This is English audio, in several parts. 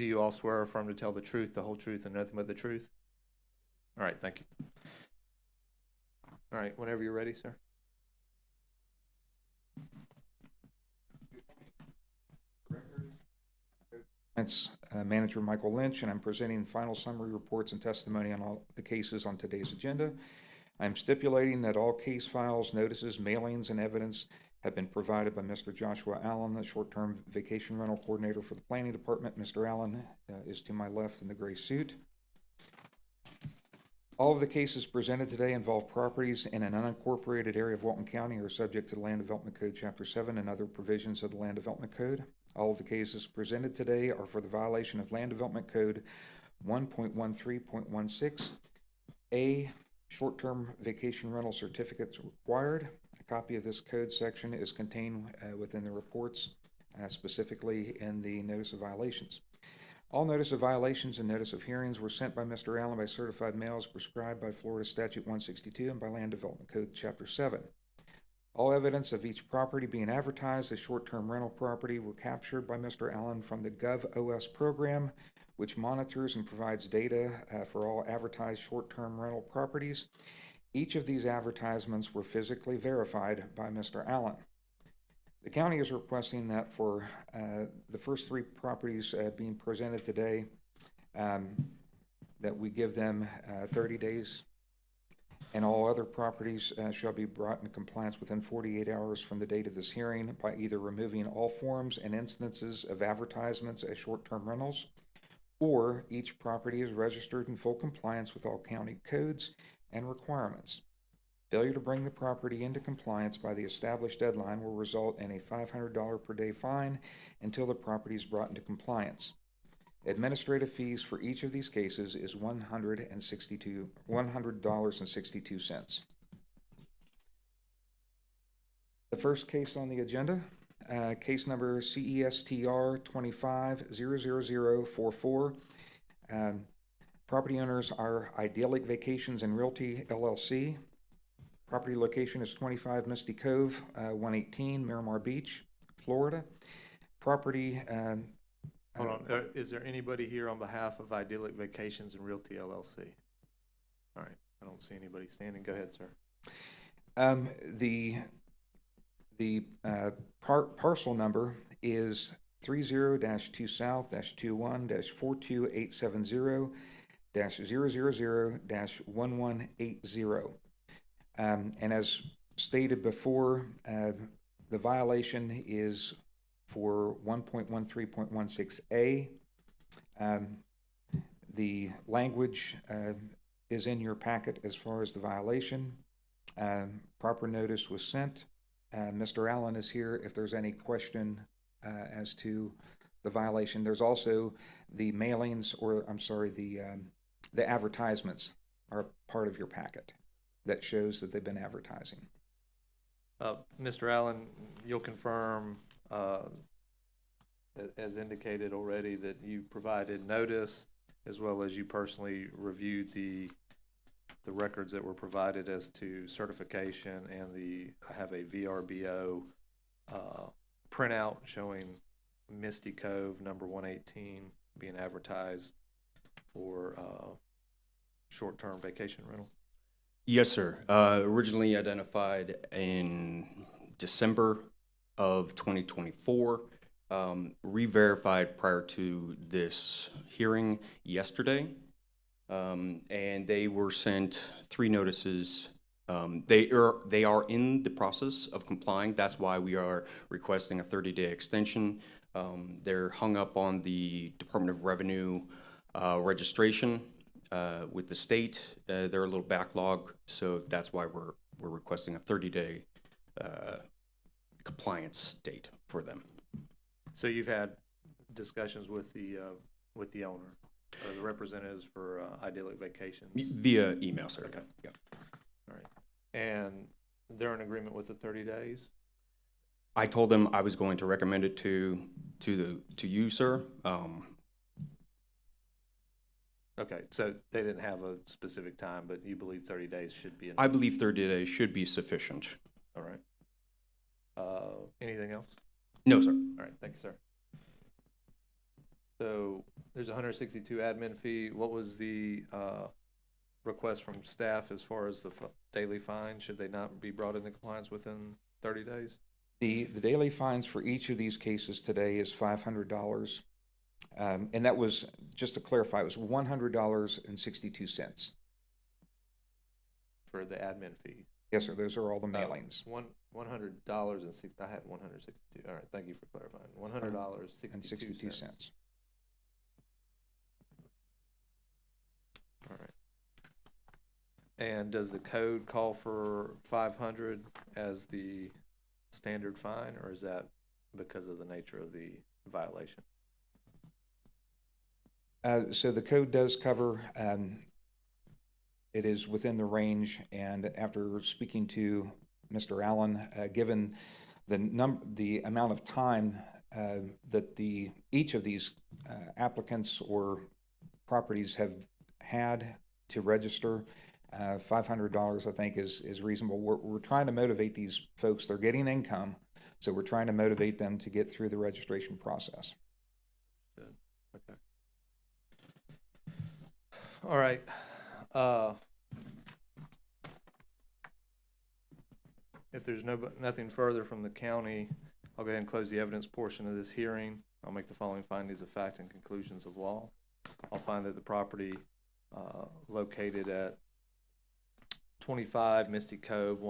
Do you all swear or affirm to tell the truth, the whole truth, and nothing but the truth? All right, thank you. All right, whenever you're ready, sir. Manager Michael Lynch, and I'm presenting final summary reports and testimony on all the cases on today's agenda. I'm stipulating that all case files, notices, mailings, and evidence have been provided by Mr. Joshua Allen, the short-term vacation rental coordinator for the planning department. Mr. Allen is to my left in the gray suit. All of the cases presented today involve properties in an unincorporated area of Walton County or subject to the Land Development Code Chapter 7 and other provisions of the Land Development Code. All of the cases presented today are for the violation of Land Development Code 1.13.16. A, short-term vacation rental certificates required. A copy of this code section is contained within the reports, specifically in the notice of violations. All notice of violations and notice of hearings were sent by Mr. Allen by certified mail as prescribed by Florida Statute 162 and by Land Development Code Chapter 7. All evidence of each property being advertised as short-term rental property were captured by Mr. Allen from the GovOS program, which monitors and provides data for all advertised short-term rental properties. Each of these advertisements were physically verified by Mr. Allen. The county is requesting that for the first three properties being presented today, that we give them 30 days, and all other properties shall be brought into compliance within 48 hours from the date of this hearing by either removing all forms and instances of advertisements as short-term rentals, or each property is registered in full compliance with all county codes and requirements. Failure to bring the property into compliance by the established deadline will result in a $500 per day fine until the property is brought into compliance. Administrative fees for each of these cases is $100.62. The first case on the agenda, case number CESTR 25-00044. Property owners are Idyllic Vacations and Realty, LLC. Property location is 25 Misty Cove, 118 Miramar Beach, Florida. Property... Hold on. Is there anybody here on behalf of Idyllic Vacations and Realty, LLC? All right. I don't see anybody standing. Go ahead, sir. The parcel number is 30-2 south-42870-000-180. And as stated before, the violation is for 1.13.16A. The language is in your packet as far as the violation. Proper notice was sent. Mr. Allen is here if there's any question as to the violation. There's also the mailings, or I'm sorry, the advertisements are part of your packet that shows that they've been advertising. Mr. Allen, you'll confirm, as indicated already, that you provided notice as well as you personally reviewed the records that were provided as to certification, and I have a VRBO printout showing Misty Cove number 118 being advertised for short-term vacation rental. Yes, sir. Originally identified in December of 2024, re-verified prior to this hearing yesterday, and they were sent 3 notices. They are in the process of complying. That's why we are requesting a 30-day extension. They're hung up on the Department of Revenue registration with the state. They're a little backlog, so that's why we're requesting a 30-day compliance date for them. So you've had discussions with the owner or the representatives for Idyllic Vacations via email, sir. Okay. Yep. All right, and they're in agreement with the 30 days. I told them I was going to recommend it to you, sir. Okay, so they didn't have a specific time, but you believe 30 days should be enough? I believe 30 days should be sufficient. All right. Anything else? No, sir. All right, thank you, sir. So there's 162 admin fee. What was the request from staff as far as the daily fine? Should they not be brought into compliance within 30 days? The daily fines for each of these cases today is $500. And that was, just to clarify, it was $100.62. For the admin fee? Yes, sir, those are all the mailings. $100.60. I had 162. All right, thank you for clarifying. $100.62. All right. And does the code call for 500 as the standard fine, or is that because of the nature of the violation? So the code does cover, it is within the range, and after speaking to Mr. Allen, given the amount of time that each of these applicants or properties have had to register, $500 I think is reasonable. We're trying to motivate these folks. They're getting income, so we're trying to motivate them to get through the registration process. Good. Okay. All right. If there's nothing further from the county, I'll go ahead and close the evidence portion of this hearing. I'll make the following findings of fact and conclusions of law. I'll find that the property located at 25 Misty Cove,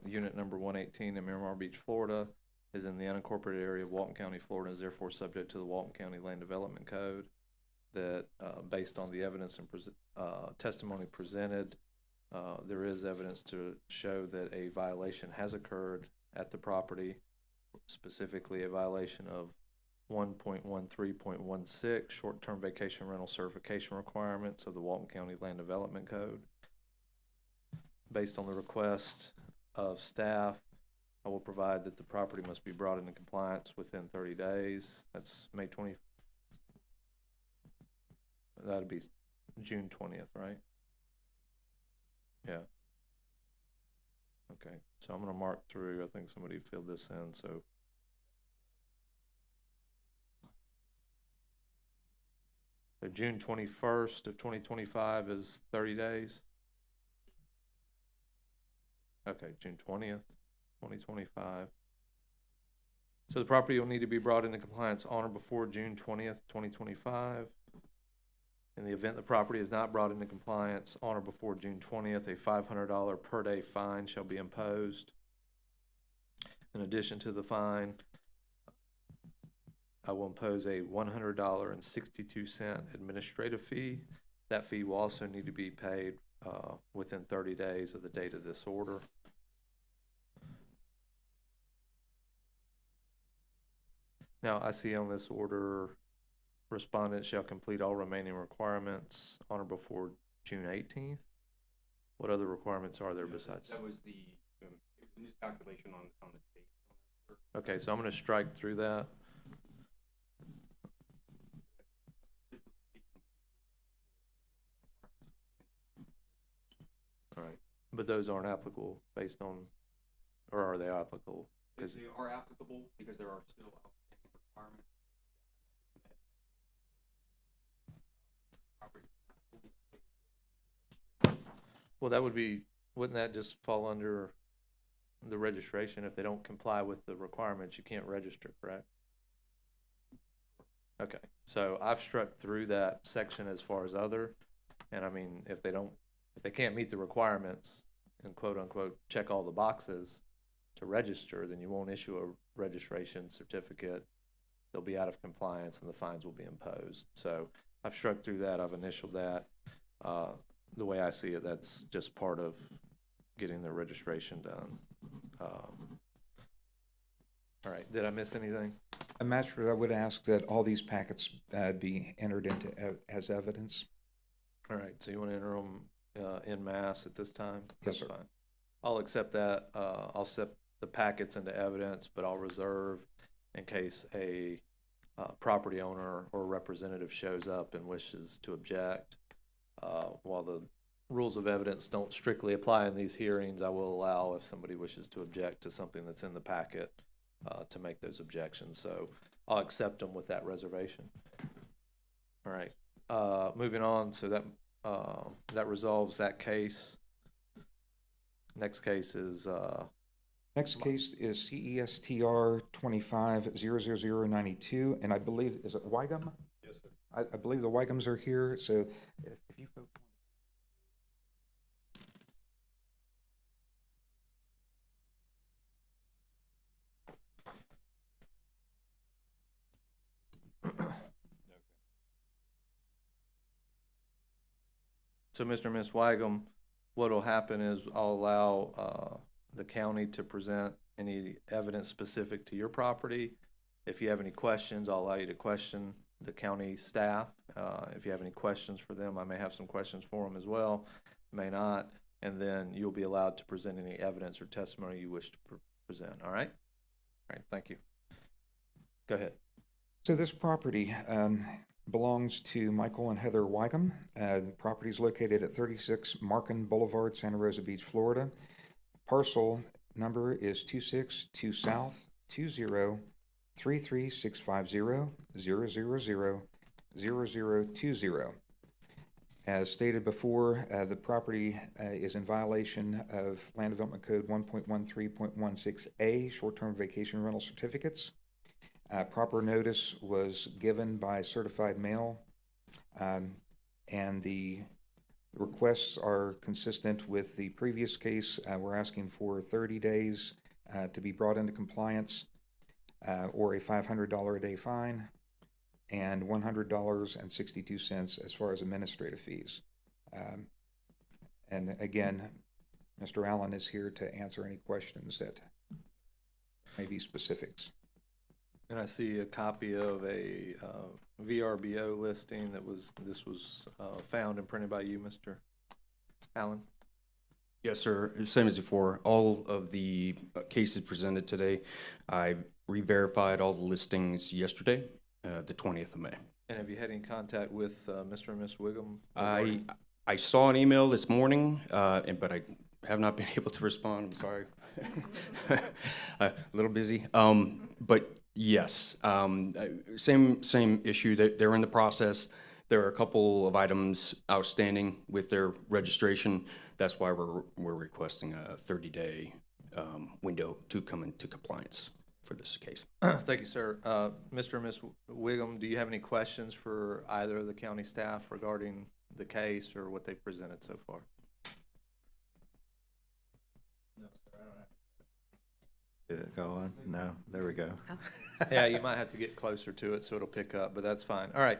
unit number 118 in Miramar Beach, Florida, is in the unincorporated area of Walton County, Florida, and is therefore subject to the Walton County Land Development Code. That based on the evidence and testimony presented, there is evidence to show that a violation has occurred at the property, specifically a violation of 1.13.16 short-term vacation rental certification requirements of the Walton County Land Development Code. Based on the request of staff, I will provide that the property must be brought into compliance within 30 days. That's May 20th. That'd be June 20th, right? Yeah. Okay, so I'm gonna mark through, I think somebody filled this in, so. So June 21st of 2025 is 30 days? Okay, June 20th, 2025. So the property will need to be brought into compliance on or before June 20th, 2025. In the event the property is not brought into compliance on or before June 20th, a $500 per day fine shall be imposed. In addition to the fine, I will impose a $100.62 administrative fee. That fee will also need to be paid within 30 days of the date of this order. Now, I see on this order, respondent shall complete all remaining requirements on or before June 18th. What other requirements are there besides? That was the miscalculation on the date. Okay, so I'm going to strike through that. All right, but those aren't applicable based on, or are they applicable? They are applicable because there are still outstanding requirements. Well, that would be, wouldn't that just fall under the registration? If they don't comply with the requirements, you can't register, correct? Okay, so I've struck through that section as far as other, and I mean, if they can't meet the requirements and quote unquote check all the boxes to register, then you won't issue a registration certificate. They'll be out of compliance and the fines will be imposed. So I've struck through that, I've initialed that. The way I see it, that's just part of getting the registration done. All right, did I miss anything? Magistrate, I would ask that all these packets be entered into as evidence. All right, so you want to enter them en masse at this time? Yes, sir. That's fine. I'll accept that. I'll set the packets into evidence, but I'll reserve in case a property owner or representative shows up and wishes to object. While the rules of evidence don't strictly apply in these hearings, I will allow if somebody wishes to object to something that's in the packet to make those objections. So I'll accept them with that reservation. All right, moving on, so that, that resolves that case. Next case is, Next case is CESTR 25-00092, and I believe, is it Wygum? Yes, sir. I believe the Wygums are here, so if you folks. so Mr. and Ms. Wygum, what'll happen is I'll allow, the county to present any evidence specific to your property. If you have any questions, I'll allow you to question the county staff. If you have any questions for them, I may have some questions for them as well, may not. And then you'll be allowed to present any evidence or testimony you wish to present, all right? All right, thank you. Go ahead. So this property belongs to Michael and Heather Wygum. The property is located at 36 Markin Boulevard, Santa Rosa Beach, Florida. Parcel number is 262 South 20 As stated before, the property is in violation of Land Development Code 1.13.16A, short-term vacation rental certificates. Proper notice was given by certified mail, and the requests are consistent with the previous case. We're asking for 30 days to be brought into compliance, or a $500 a day fine, and $100.62 as far as administrative fees. And again, Mr. Allen is here to answer any questions that may be specifics. And I see a copy of a VRBO listing this was found and printed by you, Mr. Allen? Yes, sir. Same as before. All of the cases presented today, I re-verified all the listings yesterday, the 20th of May. And have you had any contact with Mr. and Ms. Wigum? I saw an email this morning, but I have not been able to respond. I'm sorry. A little busy. But yes, same issue. They're in the process. There are a couple of items outstanding with their registration. That's why we're requesting a 30-day window to come into compliance for this case. Thank you, sir. Mr. and Ms. Wigum, do you have any questions for either of the county staff regarding the case or what they've presented so far? No, sir, I don't have. Did it go on? No, there we go. Yeah, you might have to get closer to it so it'll pick up, but that's fine. All right.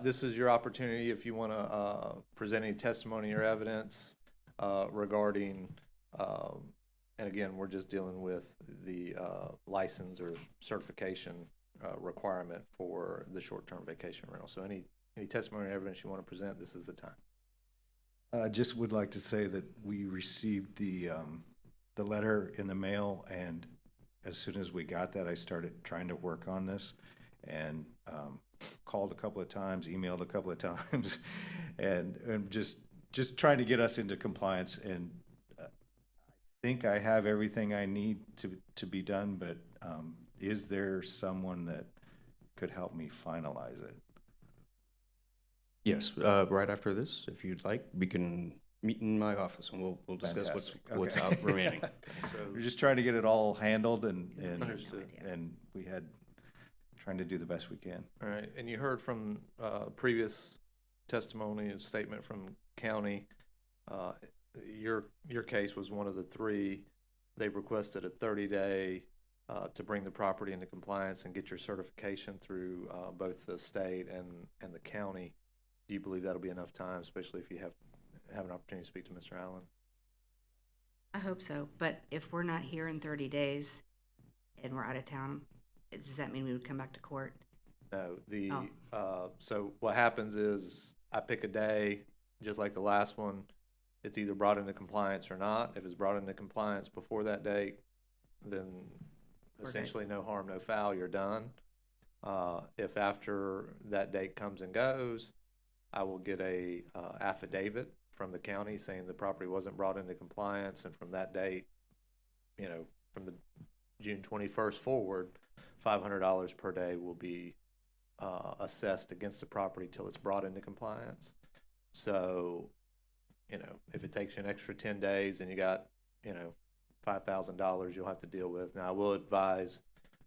This is your opportunity if you want to present any testimony or evidence regarding, and again, we're just dealing with the license or certification requirement for the short-term vacation rental. So any testimony or evidence you want to present, this is the time. I just would like to say that we received the letter in the mail, and as soon as we got that, I started trying to work on this, and called a couple of times, emailed a couple of times, and just trying to get us into compliance. And I think I have everything I need to be done, but is there someone that could help me finalize it? Yes, right after this, if you'd like, we can meet in my office and we'll discuss what's Okay. out remaining. So We're just trying to get it all handled, and Understood. and we had trying to do the best we can. all right, and you heard from previous testimony and statement from county. Your case was one of the three. They've requested a 30-day to bring the property into compliance and get your certification through both the state and the county. Do you believe that'll be enough time, especially if you have an opportunity to speak to Mr. Allen? I hope so, but if we're not here in 30 days and we're out of town, does that mean we would come back to court? No, so what happens is I pick a day, just like the last one. It's either brought into compliance or not. If it's brought into compliance before that date, then essentially no harm, no foul, you're done. If after that date comes and goes, I will get a affidavit from the county saying the property wasn't brought into compliance, and from that date, from the June 21st forward, $500 per day will be assessed against the property till it's brought into compliance. So, you know, if it takes you an extra 10 days and you got, you know, $5,000 you'll have to deal with. Now, I will advise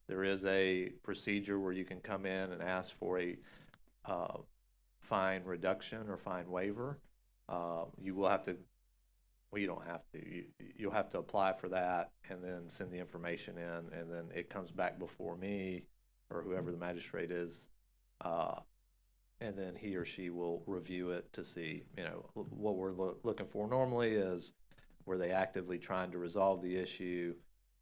there is a procedure where you can come in and ask for a fine reduction or fine waiver. You will have to, well, you don't have to. You'll have to apply for that and then send the information in, and then it comes back before me or whoever the magistrate is, and then he or she will review it to see, you know, what we're looking for normally is, were they actively trying to resolve the issue,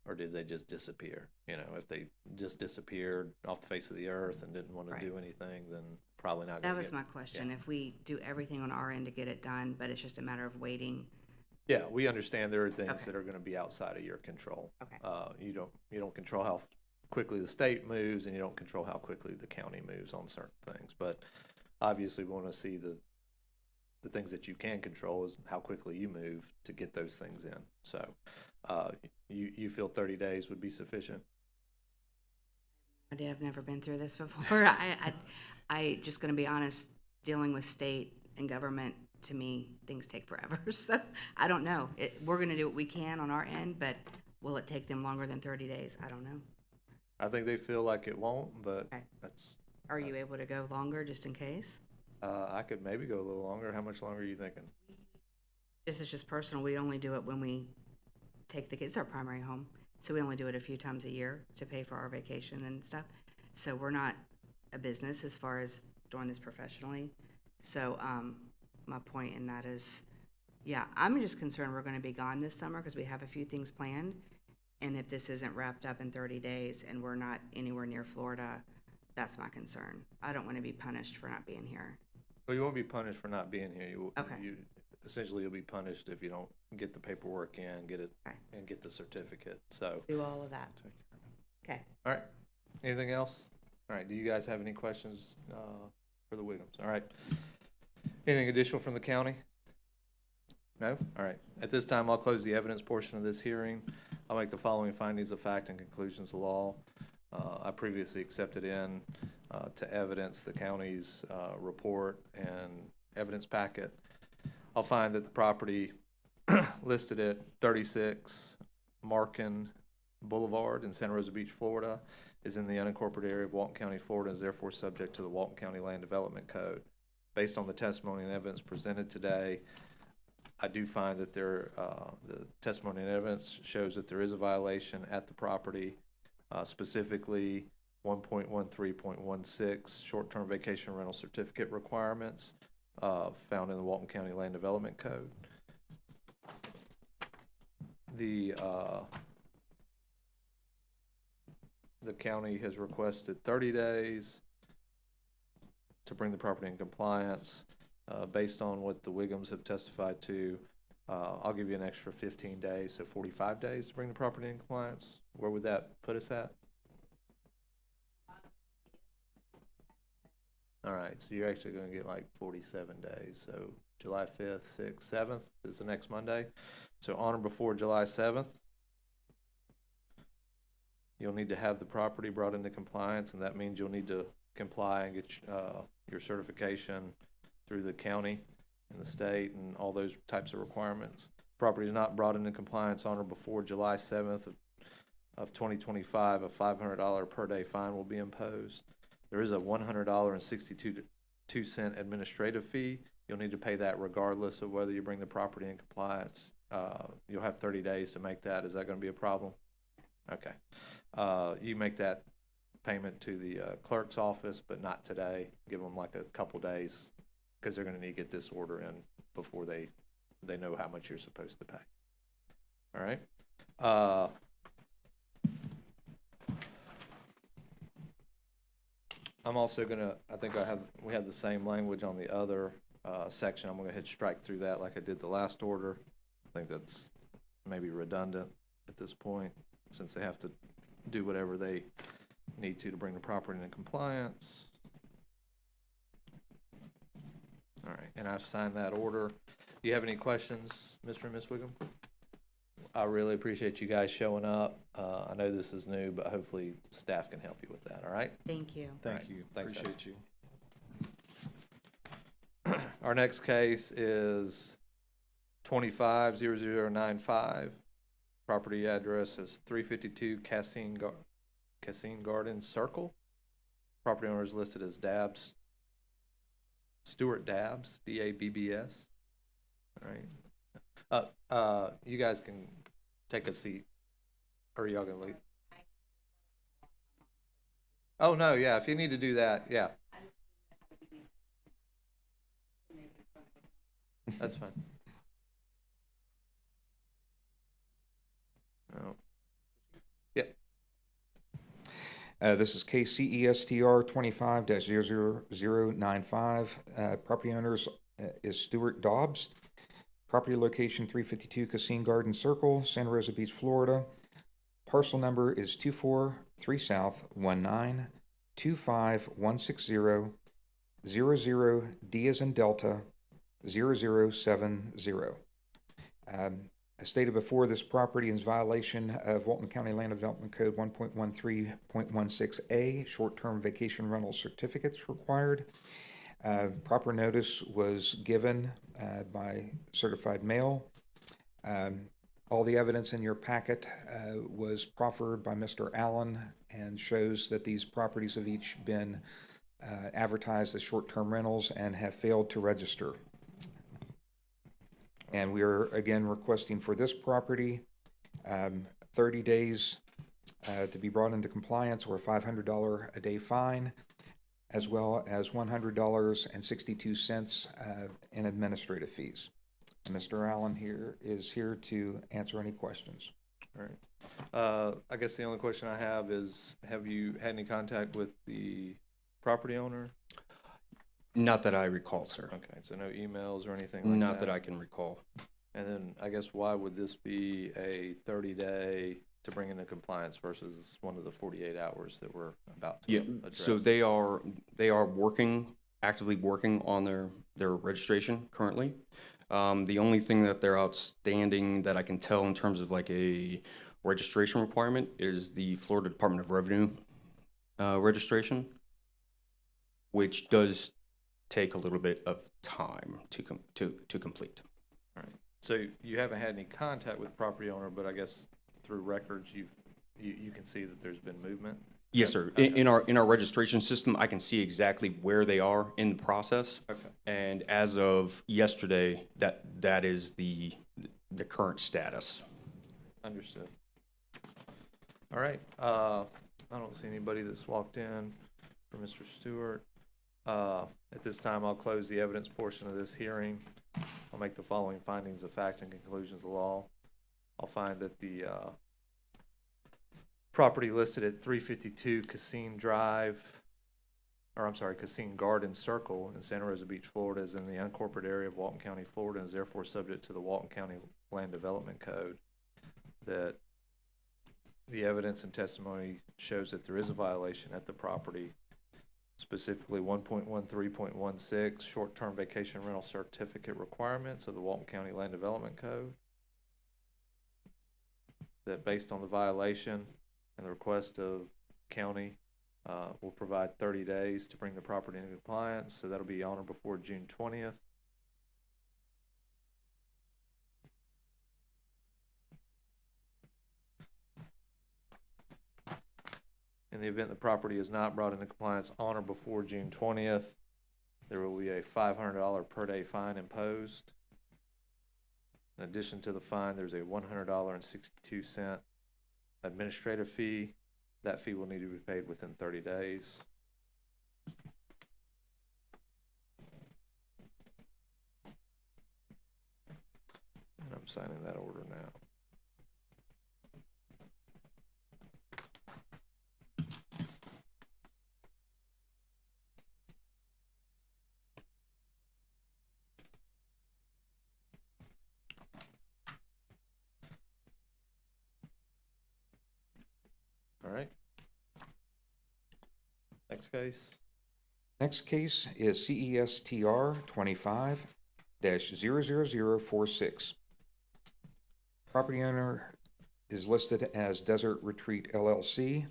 or did they just disappear? You know, if they just disappeared off the face of the earth and didn't want to Right. do anything, then probably not That going to was get. my question. If we do everything on our end to get it done, but it's just a matter of waiting. Yeah, we understand there are things Okay. that are going to be outside of your control. Okay. You don't control how quickly the state moves, and you don't control how quickly the county moves on certain things. But obviously, we want to see the things that you can control is how quickly you move to get those things in. So, you feel 30 days would be sufficient? I've never been through this before. I just gonna be honest, dealing with state and government, to me, things take forever. So I don't know. We're gonna do what we can on our end, but will it take them longer than 30 days? I don't know. I think they feel like it won't, but Okay. that's. Are you able to go longer just in case? I could maybe go a little longer. How much longer are you thinking? This is just personal. We only do it when we take the kids. It's our primary home. So we only do it a few times a year to pay for our vacation and stuff. So we're not a business as far as doing this professionally. So my point in that is, yeah, I'm just concerned we're going to be gone this summer because we have a few things planned. And if this isn't wrapped up in 30 days and we're not anywhere near Florida, that's my concern. I don't want to be punished for not being here. Well, you won't be punished for not being here. Okay. Essentially, you'll be punished if you don't get the paperwork in, get it, Okay. and get the certificate. So, Do all of that. Okay. all right. Anything else? All right. Do you guys have any questions for the Wiggums? All right. Anything additional from the county? No? All right. At this time, I'll close the evidence portion of this hearing. I'll make the following findings of fact and conclusions of law. I previously accepted to evidence the county's report and evidence packet. I'll find that the property listed at 36 Markin Boulevard in Santa Rosa Beach, Florida, is in the unincorporated area of Walton County, Florida, and is therefore subject to the Walton County Land Development Code. Based on the testimony and evidence presented today, I do find that the testimony and evidence shows that there is a violation at the property, specifically 1.13.16 short-term vacation rental certificate requirements found in the Walton County Land Development Code. The county has requested 30 days to bring the property in compliance. Based on what the Wiggums have testified to, I'll give you an extra 15 days, so 45 days to bring the property in compliance. Where would that put us at? All right, so you're actually going to get like 47 days. So July 5th, 6th, 7th is the next Monday. So on or before July 7th, you'll need to have the property brought into compliance, and that means you'll need to comply and get your certification through the county and the state and all those types of requirements. Property is not brought into compliance on or before July 7th of 2025, a $500 per day fine will be imposed. There is a $100.62 administrative fee. You'll need to pay that regardless of whether you bring the property in compliance. You'll have 30 days to make that. Is that going to be a problem? Okay. You make that payment to the clerk's office, but not today. Give them like a couple days because they're going to need to get this order in before they know how much you're supposed to pay. All right. I'm also gonna, I think we have the same language on the other section. I'm gonna hit strike through that like I did the last order. I think that's maybe redundant at this point, since they have to do whatever they need to bring the property into compliance. All right, and I've signed that order. Do you have any questions, Mr. and Ms. Wiggum? I really appreciate you guys showing up. I know this is new, but hopefully staff can help you with that, all right? Thank you. Thank Right. you. Thanks, guys. Appreciate you. Our next case is 250095. Property address is 352 Cassine Garden Circle. Property owner is listed as Dabbs, Stuart Dabbs, D-A-B-B-S. All right. You guys can take a seat. Or are y'all gonna leave? Oh, no, yeah, if you need to do that, yeah. That's fine. Oh. Yeah, This is case CESTR 25-00095. Property owners is Stuart Dobbs. Property location 352 Cassine Garden Circle, Santa Rosa Beach, Florida. Parcel number is 243 South 19 25160 00 D as in Delta 0070. As stated before, this property is in violation of Walton County Land Development Code 1.13.16A, short-term vacation rental certificates required. Proper notice was given by certified mail. All the evidence in your packet was proffered by Mr. Allen and shows that these properties have each been advertised as short-term rentals and have failed to register. And we are again requesting for this property 30 days to be brought into compliance or a $500 a day fine, as well as $100.62 in administrative fees. Mr. Allen is here to answer any questions. all right. I guess the only question I have is, have you had any contact with the property owner? Not that I recall, sir. Okay, so no emails or anything like that? Not that I can recall. And then I guess why would this be a 30-day to bring into compliance versus one of the 48 hours that we're about to Yeah, address? so they are actively working on their registration currently. The only thing that they're outstanding that I can tell in terms of like a registration requirement is the Florida Department of Revenue registration, which does take a little bit of time to complete. All right. So you haven't had any contact with the property owner, but I guess through records you can see that there's been movement? Yes, sir. Okay. In our registration system, I can see exactly where they are in the process. Okay. And as of yesterday, that is the current status. Understood. All right. I don't see anybody that's walked in for Mr. Stewart. At this time, I'll close the evidence portion of this hearing. I'll make the following findings of fact and conclusions of law. I'll find that the property listed at 352 Cassine Garden Circle in Santa Rosa Beach, Florida is in the unincorporated area of Walton County, Florida, and is therefore subject to the Walton County Land Development Code. That the evidence and testimony shows that there is a violation at the property, specifically 1.13.16 short-term vacation rental certificate requirements of the Walton County Land Development Code. That based on the violation and the request of county, will provide 30 days to bring the property into compliance. So that'll be on or before June 20th. In the event the property is not brought into compliance on or before June 20th, there will be a $500 per day fine imposed. In addition to the fine, there's a $100.62 administrative fee. That fee will need to be paid within 30 days. And I'm signing that order now. All right. Next case. Next case is CESTR 25-00046. Property owner is listed as Desert Retreat LLC.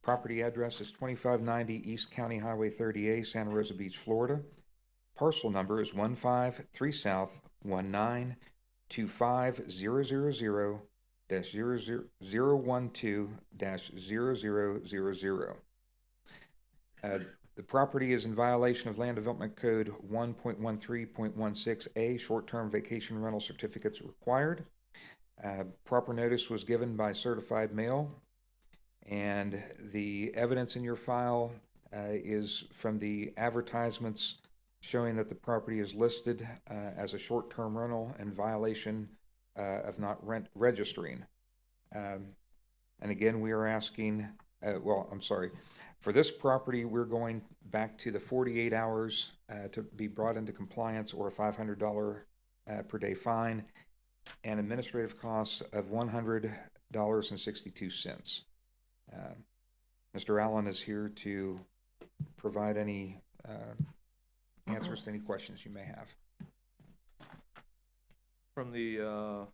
Property address is 2590 East County Highway 30A, Santa Rosa Beach, Florida. Parcel number is 153 South 1925000-012-0000. The property is in violation of Land Development Code 1.13.16A, short-term vacation rental certificates required. Proper notice was given by certified mail, and the evidence in your file is from the advertisements showing that the property is listed as a short-term rental in violation of not registering. And again, we are asking, for this property, we're going back to the 48 hours to be brought into compliance, or a $500 per day fine, and administrative costs of $100.62. Mr. Allen is here to provide any answers to any questions you may have. From the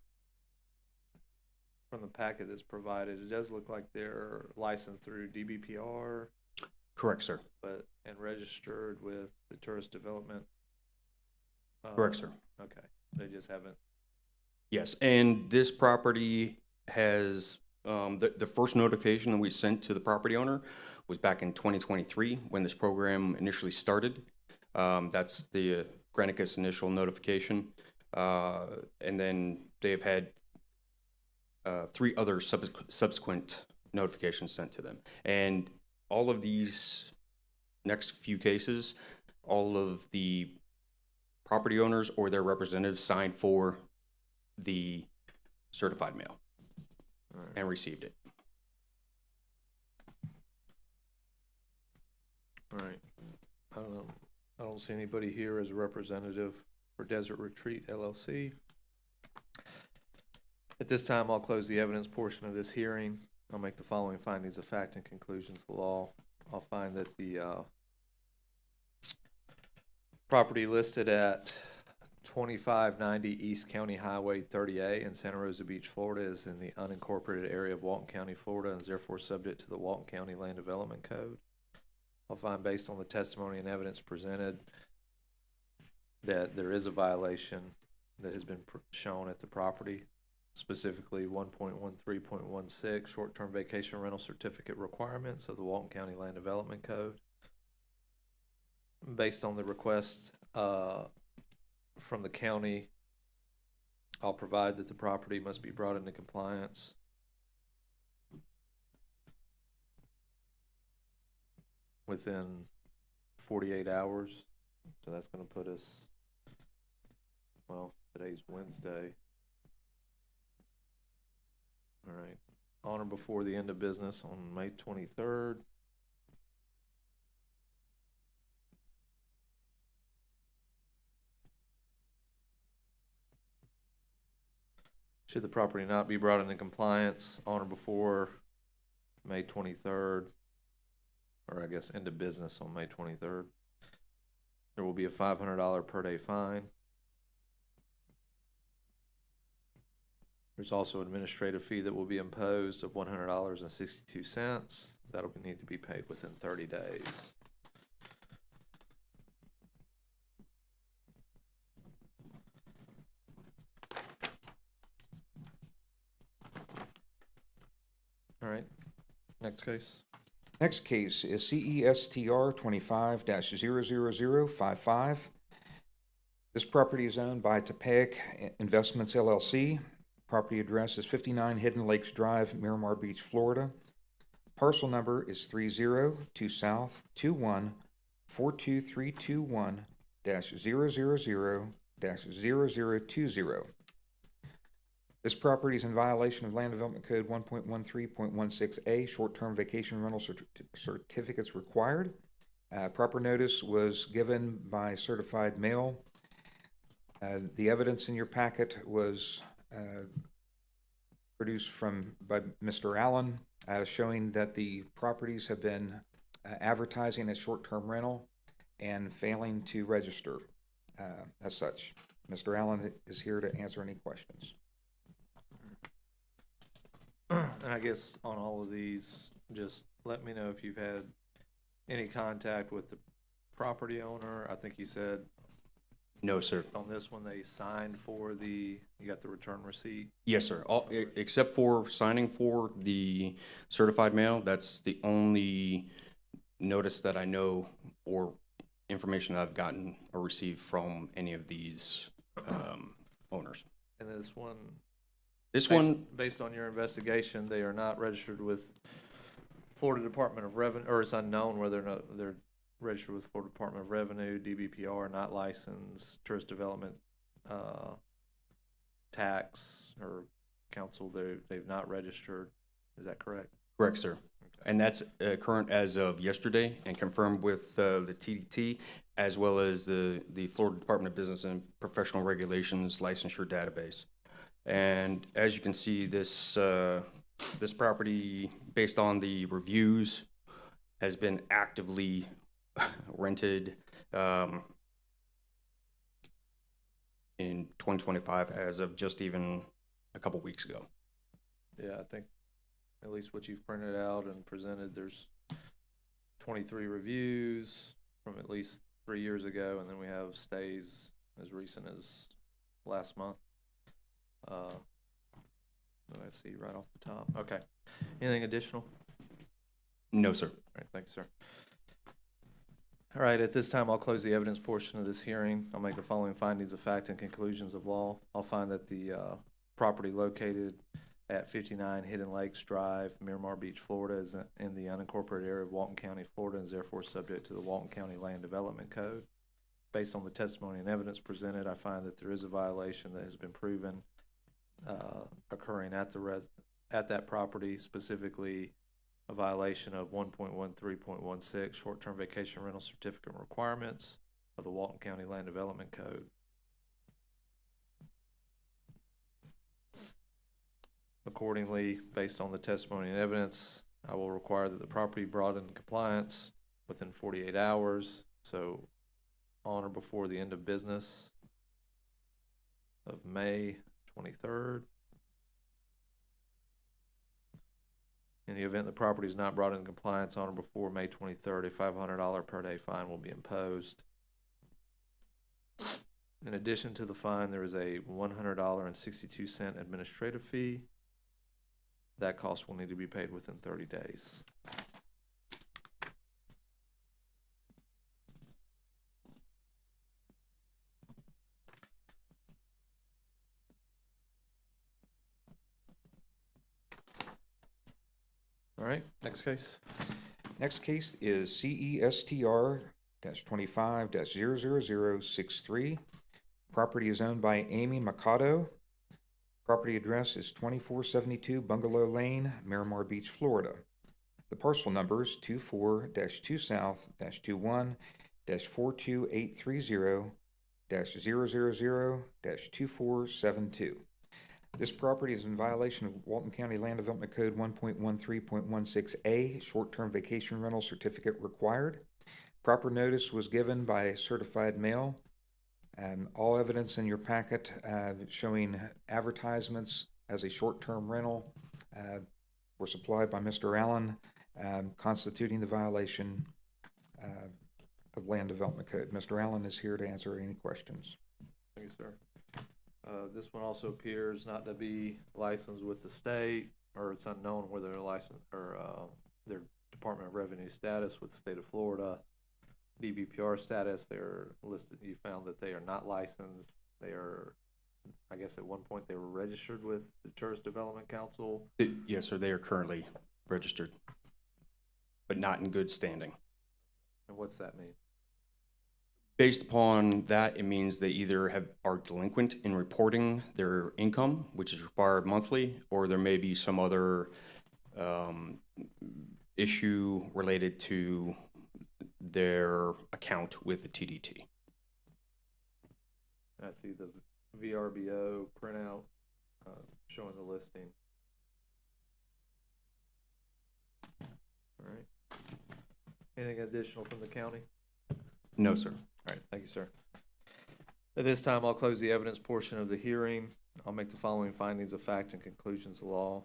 packet that's provided, it does look like they're licensed through DBPR, Correct, sir. and registered with the Tourist Development. Correct, sir. Okay, they just haven't. Yes, and this property has, the first notification that we sent to the property owner was back in 2023 when this program initially started. That's the Granicus initial notification. And then they've had 3 other subsequent notifications sent to them. And all of these next few cases, all of the property owners or their representatives signed for the certified mail and received it. All right. I don't know. I don't see anybody here as a representative for Desert Retreat LLC. At this time, I'll close the evidence portion of this hearing. I'll make the following findings of fact and conclusions of the law. I'll find that the property listed at 2590 East County Highway 30A in Santa Rosa Beach, Florida is in the unincorporated area of Walton County, Florida, and is therefore subject to the Walton County Land Development Code. I'll find, based on the testimony and evidence presented, that there is a violation that has been shown at the property, specifically 1.13.16 short-term vacation rental certificate requirements of the Walton County Land Development Code. Based on the request from the county, I'll provide that the property must be brought into compliance within 48 hours. So that's going to put us, well, today's Wednesday. All right. On or before the end of business on May 23rd. Should the property not be brought into compliance on or before May 23rd, or I guess end of business on May 23rd, there will be a $500 per day fine. There's also an administrative fee that will be imposed of $100.62. That'll need to be paid within 30 days. All right, next case. Next case is CESTR 25-00055. This property is owned by Topaic Investments LLC. Property address is 59 Hidden Lakes Drive, Miramar Beach, Florida. Parcel number is 302 South 21-42321-000-0020. This property is in violation of Land Development Code 1.13.16A, short-term vacation rental certificates required. Proper notice was given by certified mail. The evidence in your packet was produced by Mr. Allen, showing that the properties have been advertising as short-term rental and failing to register as such. Mr. Allen is here to answer any questions. And I guess on all of these, just let me know if you've had any contact with the property owner. I think you said No, sir. on this one, they signed for you got the return receipt. Yes, sir. Except for signing for the certified mail, that's the only notice that I know or information that I've gotten or received from any of these owners. And this one, This one, based on your investigation, they are not registered with Florida Department of Revenue, or it's unknown whether or not they're registered with Florida Department of Revenue, DBPR, not licensed, tourist development, tax or council, they've not registered. Is that correct? correct, sir. And that's current as of yesterday and confirmed with the TDT as well as the Florida Department of Business and Professional Regulations licensure database. And as you can see, this property, based on the reviews, has been actively rented in 2025 as of just even a couple weeks ago. Yeah, I think at least what you've printed out and presented, there's 23 reviews from at least 3 years ago, and then we have stays as recent as last month. I see right off the top. Okay. Anything additional? No, sir. All right, thanks, sir. All right, at this time, I'll close the evidence portion of this hearing. I'll make the following findings of fact and conclusions of law. I'll find that the property located at 59 Hidden Lakes Drive, Miramar Beach, Florida, is in the unincorporated area of Walton County, Florida, and is therefore subject to the Walton County Land Development Code. Based on the testimony and evidence presented, I find that there is a violation that has been proven occurring at that property, specifically a violation of 1.13.16 short-term vacation rental certificate requirements of the Walton County Land Development Code. Accordingly, based on the testimony and evidence, I will require that the property be brought into compliance within 48 hours, so on or before the end of business of May 23rd. In the event the property is not brought into compliance on or before May 23rd, a $500 per day fine will be imposed. In addition to the fine, there is a $100.62 administrative fee. That cost will need to be paid within 30 days. All right, next case. Next case is CESTR-25-00063. Property is owned by Amy Mikado. Property address is 2472 Bungalow Lane, Miramar Beach, Florida. The parcel number is 24-2 South-2-1-42830-000-247. This property is in violation of Walton County Land Development Code 1.13.16A, short-term vacation rental certificate required. Proper notice was given by certified mail. All evidence in your packet showing advertisements as a short-term rental were supplied by Mr. Allen, constituting the violation of Land Development Code. Mr. Allen is here to answer any questions. Thank you, sir. This one also appears not to be licensed with the state, or it's unknown whether they're licensed or their Department of Revenue status with the state of Florida. DBPR status, they're listed, you found that they are not licensed. They are, I guess at one point they were registered with the Tourist Development Council. Yes, sir. They are currently registered, but not in good standing. And what's that mean? Based upon that, it means they either are delinquent in reporting their income, which is required monthly, or there may be some other issue related to their account with the TDT. I see the VRBO printout showing the listing. All right. Anything additional from the county? No, sir. All right, thank you, sir. At this time, I'll close the evidence portion of the hearing. I'll make the following findings of fact and conclusions of law.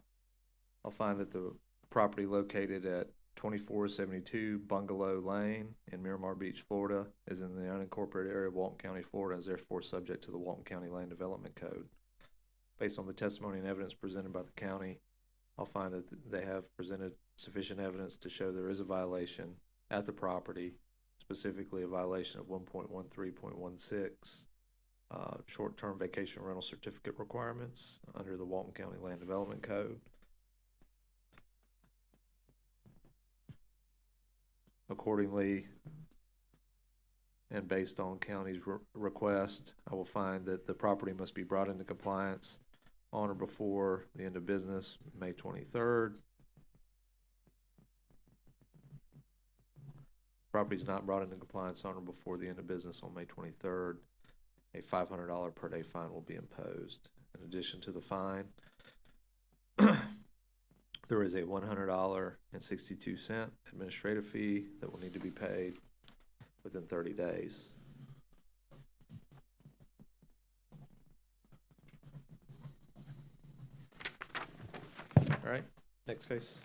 I'll find that the property located at 2472 Bungalow Lane in Miramar Beach, Florida, is in the unincorporated area of Walton County, Florida, and is therefore subject to the Walton County Land Development Code. Based on the testimony and evidence presented by the county, I'll find that they have presented sufficient evidence to show there is a violation at the property, specifically a violation of 1.13.16, short-term vacation rental certificate requirements under the Walton County Land Development Code. Accordingly, and based on county's request, I will find that the property must be brought into compliance on or before the end of business, May 23rd. Property is not brought into compliance on or before the end of business on May 23rd. A $500 per day fine will be imposed. In addition to the fine, there is a $100.62 administrative fee that will need to be paid within 30 days. All right, next case.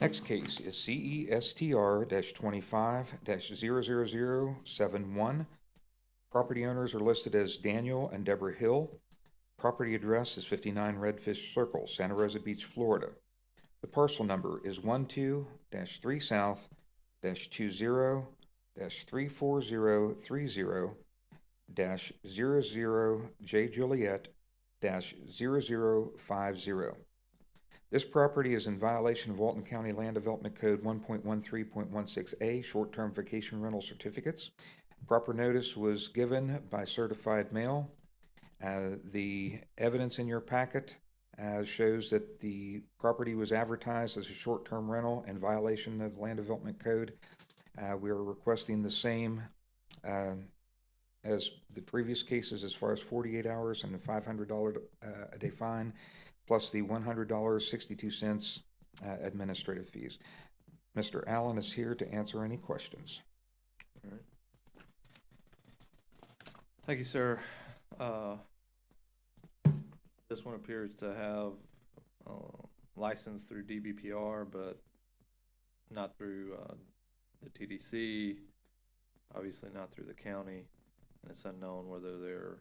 Next case is CESTR-25-00071. Property owners are listed as Daniel and Deborah Hill. Property address is 59 Redfish Circle, Santa Rosa Beach, Florida. The parcel number is 12-3 South-22030-00J Juliet-0050. This property is in violation of Walton County Land Development Code 1.13.16A, short-term vacation rental certificates. Proper notice was given by certified mail. The evidence in your packet shows that the property was advertised as a short-term rental in violation of Land Development Code. We are requesting the same as the previous cases as far as 48 hours and a $500 a day fine, plus the $100.62 administrative fees. Mr. Allen is here to answer any questions. All right. Thank you, sir. This one appears to have license through DBPR, but not through the TDC, obviously not through the county, and it's unknown whether their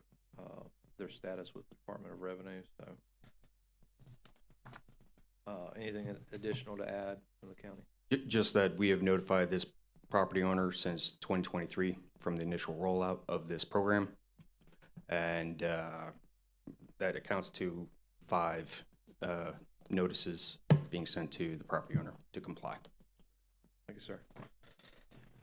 status with the Department of Revenue. So, anything additional to add from the county? Just that we have notified this property owner since 2023 from the initial rollout of this program, and that accounts to 5 notices being sent to the property owner to comply. Thank you, sir.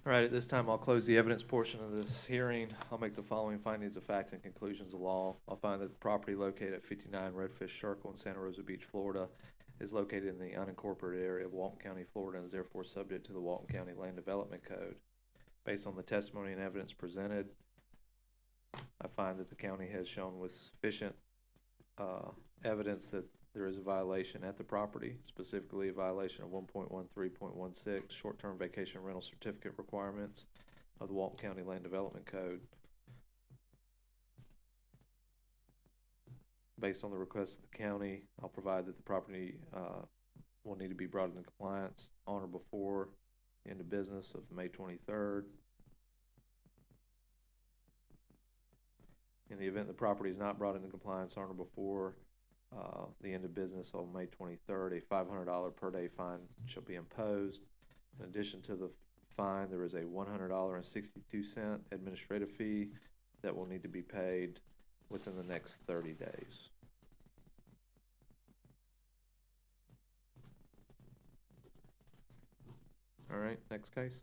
All right, at this time, I'll close the evidence portion of this hearing. I'll make the following findings of fact and conclusions of law. I'll find that the property located at 59 Redfish Circle in Santa Rosa Beach, Florida, is located in the unincorporated area of Walton County, Florida, and is therefore subject to the Walton County Land Development Code. Based on the testimony and evidence presented, I find that the county has shown with sufficient evidence that there is a violation at the property, specifically a violation of 1.13.16, short-term vacation rental certificate requirements of the Walton County Land Development Code. Based on the request of the county, I'll provide that the property will need to be brought into compliance on or before the end of business of May 23rd. In the event the property is not brought into compliance on or before the end of business on May 23rd, a $500 per day fine shall be imposed. In addition to the fine, there is a $100.62 administrative fee that will need to be paid within the next 30 days. All right, next case.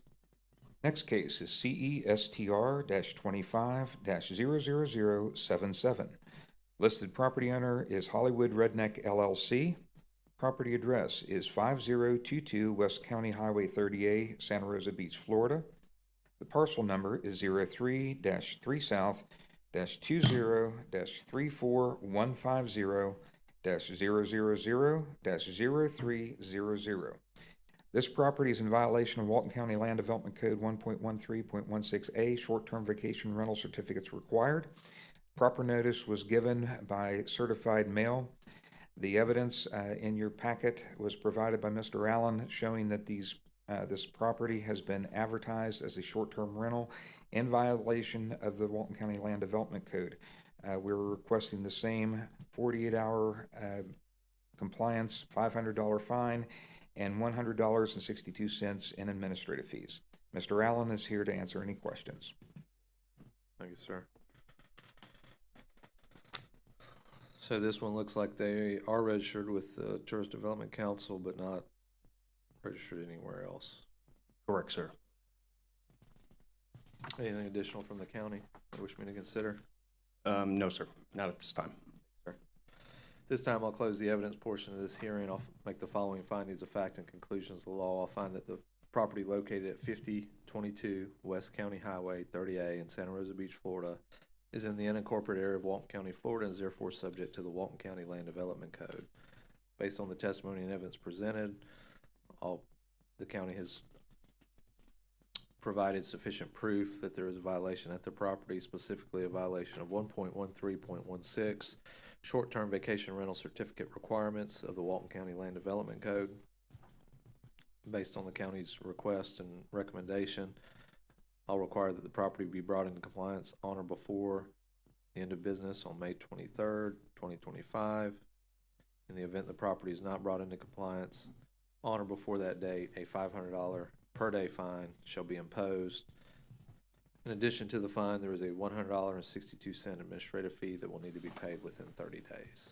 Next case is CESTR-25-00077. Listed property owner is Hollywood Redneck LLC. Property address is 5022 West County Highway 30A, Santa Rosa Beach, Florida. The parcel number is 03-3 South-34150-000-030. This property is in violation of Walton County Land Development Code 1.13.16A, short-term vacation rental certificates required. Proper notice was given by certified mail. The evidence in your packet was provided by Mr. Allen showing that this property has been advertised as a short-term rental in violation of the Walton County Land Development Code. We're requesting the same 48-hour compliance, $500 fine, and $100.62 in administrative fees. Mr. Allen is here to answer any questions. Thank you, sir. So this one looks like they are registered with the Tourist Development Council, but not registered anywhere else. Correct, sir. Anything additional from the county that wish me to consider? No, sir, not at this time. This time I'll close the evidence portion of this hearing. I'll make the following findings of fact and conclusions of the law. I'll find that the property located at 5022 West County Highway 30A in Santa Rosa Beach, Florida, is in the unincorporated area of Walton County, Florida, and is therefore subject to the Walton County Land Development Code. Based on the testimony and evidence presented, the county has provided sufficient proof that there is a violation at the property, specifically a violation of 1.13.16, short-term vacation rental certificate requirements of the Walton County Land Development Code. Based on the county's request and recommendation, I'll require that the property be brought into compliance on or before the end of business on May 23rd, 2025. In the event the property is not brought into compliance on or before that date, a $500 per day fine shall be imposed. In addition to the fine, there is a $100.62 administrative fee that will need to be paid within 30 days.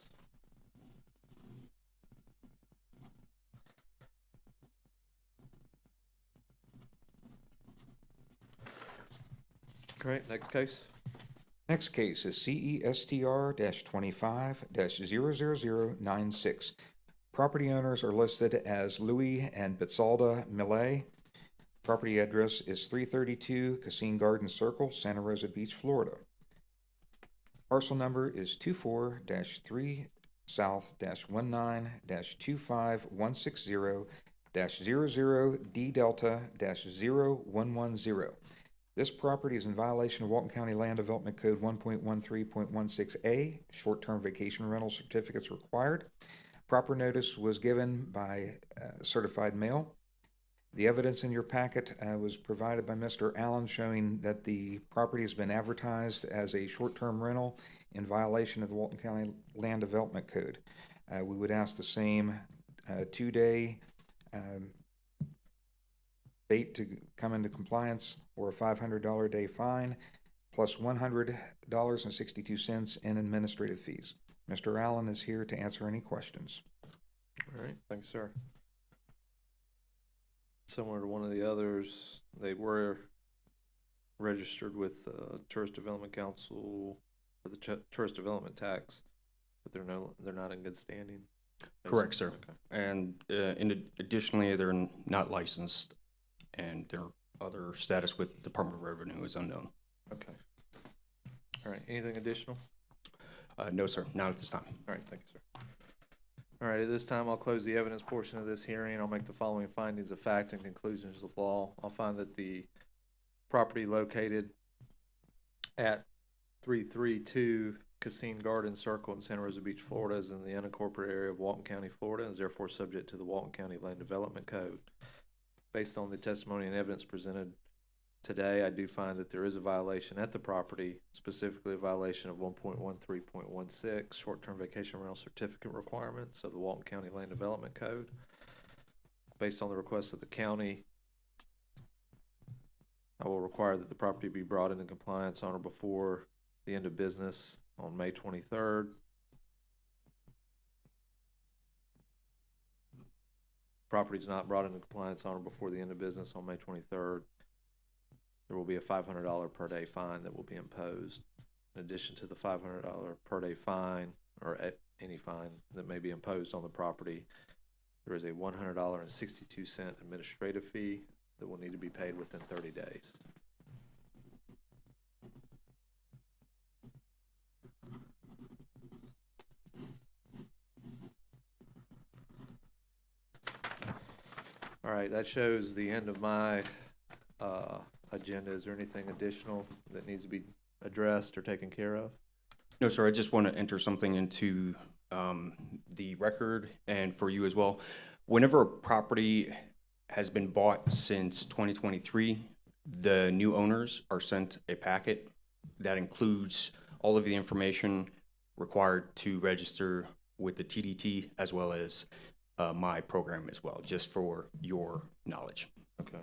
Great, next case. Next case is CESTR-25-00096. Property owners are listed as Louis and Betsalda Millet. Property address is 332 Casine Garden Circle, Santa Rosa Beach, Florida. Parcel number is 24-3 South-19-25160-00D Delta-0110. This property is in violation of Walton County Land Development Code 1.13.16A, short-term vacation rental certificates required. Proper notice was given by certified mail. The evidence in your packet was provided by Mr. Allen showing that the property has been advertised as a short-term rental in violation of the Walton County Land Development Code. We would ask the same 2-day date to come into compliance or a $500 day fine plus $100.62 in administrative fees. Mr. Allen is here to answer any questions. All right, thanks, sir. Similar to one of the others, they were registered with Tourist Development Council for the tourist development tax, but they're not in good standing. Correct, sir. Okay. And additionally, they're not licensed, and their other status with Department of Revenue is unknown. Okay. All right, anything additional? No, sir, not at this time. All right, thank you, sir. All right, at this time, I'll close the evidence portion of this hearing. I'll make the following findings of fact and conclusions of law. I'll find that the property located at 332 Casine Garden Circle in Santa Rosa Beach, Florida is in the unincorporated area of Walton County, Florida, and is therefore subject to the Walton County Land Development Code. Based on the testimony and evidence presented today, I do find that there is a violation at the property, specifically a violation of 1.13.16, short-term vacation rental certificate requirements of the Walton County Land Development Code. Based on the request of the county, I will require that the property be brought into compliance on or before the end of business on May 23rd. Property is not brought into compliance on or before the end of business on May 23rd. There will be a $500 per day fine that will be imposed. In addition to the $500 per day fine, or any fine that may be imposed on the property, there is a $100.62 administrative fee that will need to be paid within 30 days. All right, that shows the end of my agenda. Is there anything additional that needs to be addressed or taken care of? No, sir, I just want to enter something into the record and for you as well. Whenever a property has been bought since 2023, the new owners are sent a packet that includes all of the information required to register with the TDT as well as my program as well, just for your knowledge. Okay.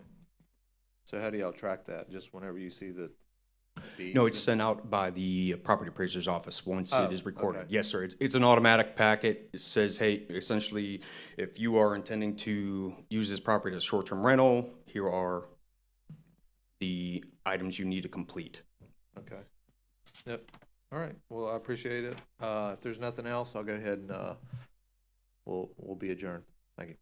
So how do y'all track that? Just whenever you see the deed? No, it's sent out by the property appraiser's office once Oh, it is recorded. okay. Yes, sir. It's an automatic packet. It says, hey, essentially, if you are intending to use this property as a short-term rental, here are the items you need to complete. Okay. Yep. All right. Well, I appreciate it. If there's nothing else, I'll go ahead and we'll be adjourned. Thank you.